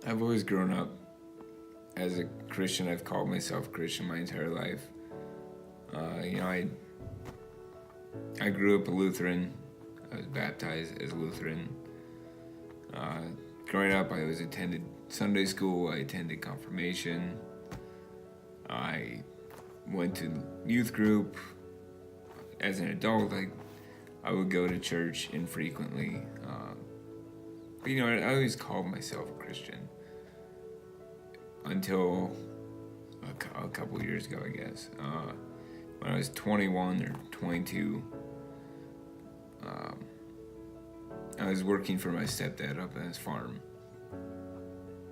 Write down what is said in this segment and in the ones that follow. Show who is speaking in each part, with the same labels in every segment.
Speaker 1: I've always grown up as a Christian. I've called myself a Christian my entire life. I grew up a Lutheran. I was baptized as a Lutheran. Growing up, I was attended Sunday school. I attended confirmation. I went to youth group. As an adult, I would go to church infrequently. I always called myself a Christian until a couple years ago, I guess. When I was 21 or 22, I was working for my stepdad up at his farm.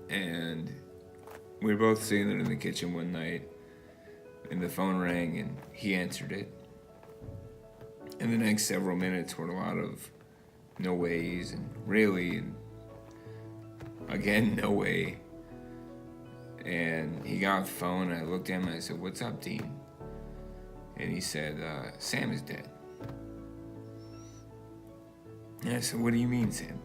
Speaker 1: And we were both sitting there in the kitchen one night, and the phone rang, and he answered it. And the next several minutes were a lot of no ways and really, and again, no way. And he got off the phone, and I looked at him and I said, "What's up, Dean?" And he said, "Sam is dead." And I said, "What do you mean, Sam?"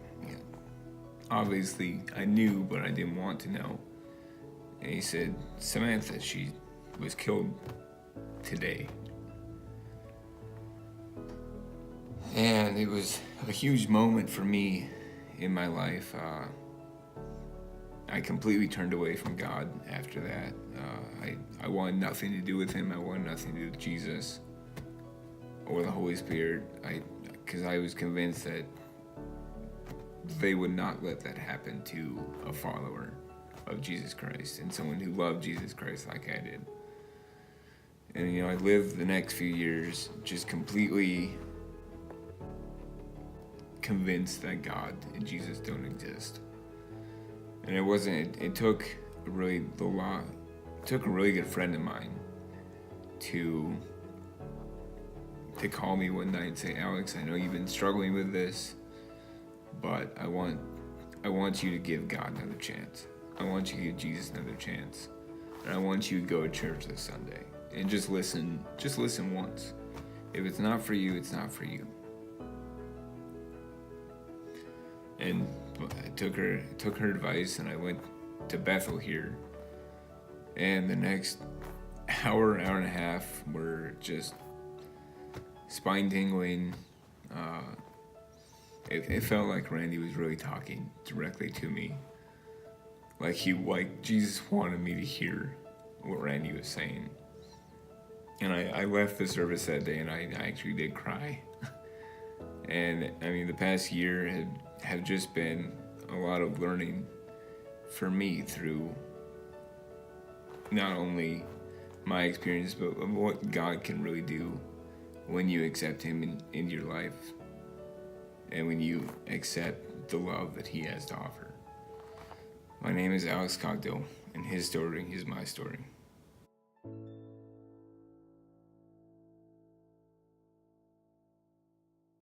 Speaker 1: Obviously, I knew, but I didn't want to know. And he said, "Samantha, she was killed today." And it was a huge moment for me in my life. I completely turned away from God after that. I wanted nothing to do with him. I wanted nothing to do with Jesus or the Holy Spirit. Because I was convinced that they would not let that happen to a follower of Jesus Christ and someone who loved Jesus Christ like I did. And I lived the next few years just completely convinced that God and Jesus don't exist. And it took a really good friend of mine to call me one night and say, "Alex, I know you've been struggling with this, but I want you to give God another chance. I want you to give Jesus another chance. And I want you to go to church this Sunday and just listen once. If it's not for you, it's not for you." And I took her advice, and I went to Bethel here. And the next hour and a half were just spine tingling. It felt like Randy was really talking directly to me. Like Jesus wanted me to hear what Randy was saying. And I left the service that day, and I actually did cry. And the past year have just been a lot of learning for me through not only my experience, but what God can really do when you accept him into your life and when you accept the love that he has to offer. My name is Alex Cogdill, and his story is my story.